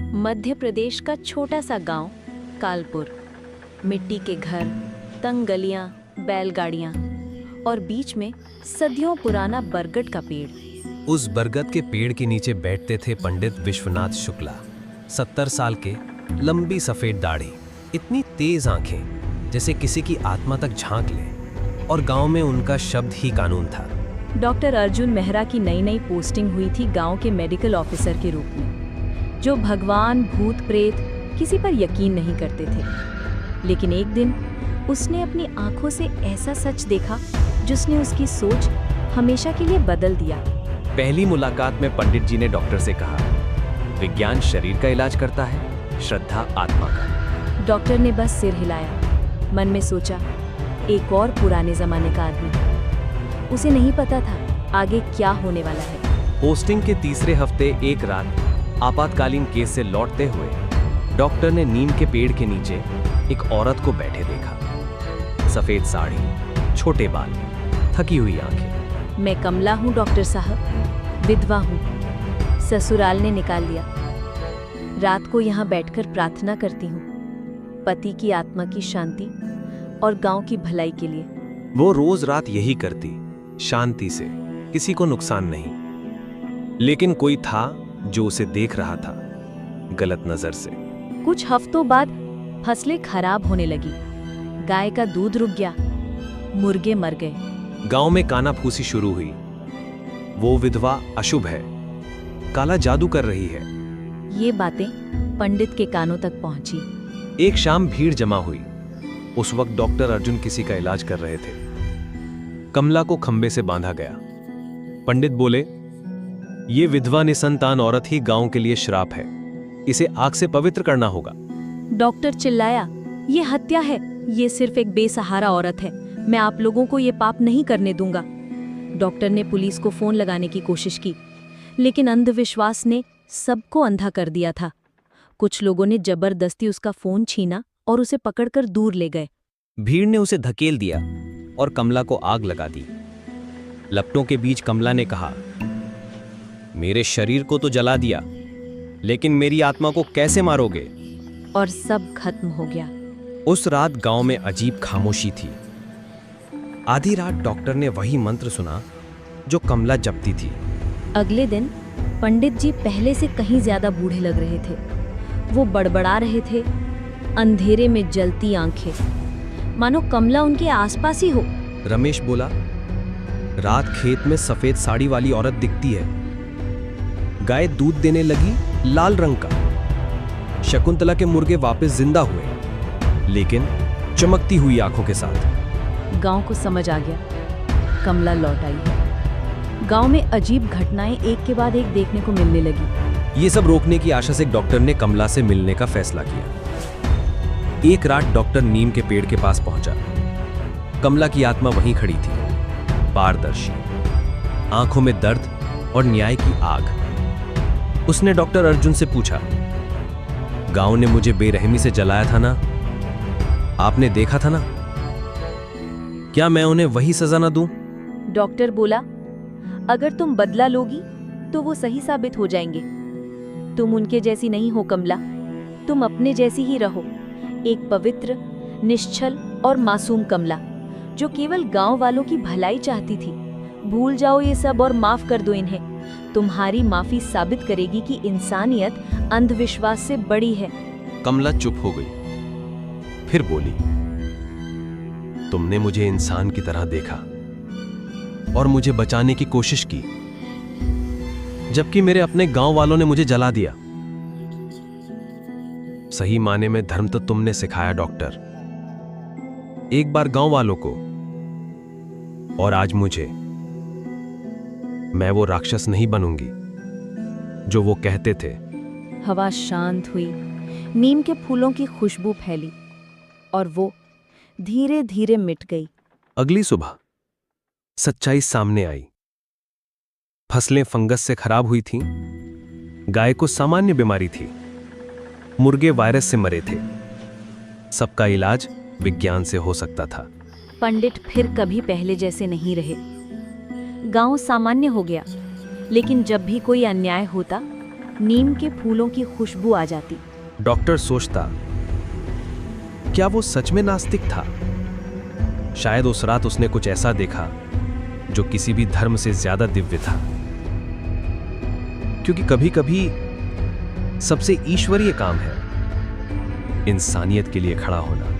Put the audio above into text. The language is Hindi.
मध्य प्रदेश का छोटा सा गांव कालपुर। मिट्टी के घर, तंग गलियां, बैलगाड़ियां और बीच में सदियों पुराना बरगद का पेड़। उस बरगद के पेड़ के नीचे बैठते थे पंडित विश्वनाथ शुक्ला। 70 साल के, लंबी सफेद दाढ़ी, इतनी तेज आंखें जैसे किसी की आत्मा तक झांक ले, और गांव में उनका शब्द ही कानून था। डॉक्टर अर्जुन मेहरा की नई पोस्टिंग हुई थी गांव के मेडिकल ऑफिसर के रूप में, जो भगवान, भूत प्रेत किसी पर यकीन नहीं करते थे। लेकिन एक दिन उसने अपनी आंखों से ऐसा सच देखा जिसने उसकी सोच हमेशा के लिए बदल दिया। पहली मुलाकात में पंडित जी ने डॉक्टर से कहा, विज्ञान शरीर का इलाज करता है, श्रद्धा आत्मा का। डॉक्टर ने बस सिर हिलाया। मन में सोचा, एक और पुराने जमाने का आदमी। उसे नहीं पता था आगे क्या होने वाला है। पोस्टिंग के तीसरे हफ्ते एक रात आपातकालीन केस से लौटते हुए डॉक्टर ने नीम के पेड़ के नीचे एक औरत को बैठे देखा। सफेद साड़ी, छोटे बाल, थकी हुई आंखें। मैं कमला हूँ डॉक्टर साहब, विधवा हूँ। ससुराल ने निकाल दिया। रात को यहाँ बैठकर प्रार्थना करती हूँ, पति की आत्मा की शांति और गांव की भलाई के लिए। वो रोज रात यही करती, शांति से, किसी को नुकसान नहीं। लेकिन कोई था जो उसे देख रहा था, गलत नजर से। कुछ हफ्तों बाद फसलें खराब होने लगी। गाय का दूध रुक गया, मुर्गे मर गए। गांव में कानाफूसी शुरू हुई। वो विधवा अशुभ है, काला जादू कर रही है। ये बातें पंडित के कानों तक पहुंची। एक शाम भीड़ जमा हुई। उस वक्त डॉक्टर अर्जुन किसी का इलाज कर रहे थे। कमला को खंबे से बांधा गया। पंडित बोले, ये विधवा निसंतान औरत ही गांव के लिए श्राप है, इसे आग से पवित्र करना होगा। डॉक्टर चिल्लाया, ये हत्या है, ये सिर्फ एक बेसहारा औरत है। मैं आप लोगों को ये पाप नहीं करने दूंगा। डॉक्टर ने पुलिस को फोन लगाने की कोशिश की, लेकिन अंधविश्वास ने सबको अंधा कर दिया था। कुछ लोगों ने जबरदस्ती उसका फोन छीना और उसे पकड़कर दूर ले गए। भीड़ ने उसे धकेल दिया और कमला को आग लगा दी। लपटों के बीच कमला ने कहा, मेरे शरीर को तो जला दिया, लेकिन मेरी आत्मा को कैसे मारोगे? और सब खत्म हो गया। उस रात गांव में अजीब खामोशी थी। आधी रात डॉक्टर ने वही मंत्र सुना जो कमला जपती थी। अगले दिन पंडित जी पहले से कहीं ज्यादा बूढ़े लग रहे थे। वो बड़बड़ा रहे थे, अंधेरे में जलती आंखें, मानो कमला उनके आसपास ही हो। रमेश बोला, रात खेत में सफेद साड़ी वाली औरत दिखती है। गाय दूध देने लगी, लाल रंग का। शकुंतला के मुर्गे वापस जिंदा हुए, लेकिन चमकती हुई आंखों के साथ। गांव को समझ आ गया, कमला लौट आई है। गांव में अजीब घटनाएं एक के बाद एक देखने को मिलने लगी। ये सब रोकने की आशा से डॉक्टर ने कमला से मिलने का फैसला किया। एक रात डॉक्टर नीम के पेड़ के पास पहुंचा। कमला की आत्मा वहीं खड़ी थी, पारदर्शी, आंखों में दर्द और न्याय की आग। उसने डॉक्टर अर्जुन से पूछा, गांव ने मुझे बेरहमी से जलाया था ना? आपने देखा था ना? क्या मैं उन्हें वही सजा ना दूं? डॉक्टर बोला, अगर तुम बदला लोगी तो वो सही साबित हो जाएंगे। तुम उनके जैसी नहीं हो कमला, तुम अपने जैसी ही रहो। एक पवित्र, निश्चल और मासूम कमला, जो केवल गांव वालों की भलाई चाहती थी। भूल जाओ ये सब और माफ कर दो इन्हें। तुम्हारी माफी साबित करेगी कि इंसानियत अंधविश्वास से बड़ी है। कमला चुप हो गई, फिर बोली, तुमने मुझे इंसान की तरह देखा और मुझे बचाने की कोशिश की, जबकि मेरे अपने गांव वालों ने मुझे जला दिया। सही माने में धर्म तो तुमने सिखाया डॉक्टर, एक बार गांव वालों को और आज मुझे। मैं वो राक्षस नहीं बनूंगी जो वो कहते थे। हवा शांत हुई, नीम के फूलों की खुशबू फैली और वो धीरे धीरे मिट गई। अगली सुबह सच्चाई सामने आई। फसलें फंगस से खराब हुई थीं, गाय को सामान्य बीमारी थी, मुर्गे वायरस से मरे थे। सबका इलाज विज्ञान से हो सकता था। पंडित फिर कभी पहले जैसे नहीं रहे। गांव सामान्य हो गया, लेकिन जब भी कोई अन्याय होता नीम के फूलों की खुशबू आ जाती। डॉक्टर सोचता, क्या वो सच में नास्तिक था? शायद उस रात उसने कुछ ऐसा देखा जो किसी भी धर्म से ज्यादा दिव्य था। क्योंकि कभी-कभी सबसे ईश्वरीय काम है इंसानियत के लिए खड़ा होना।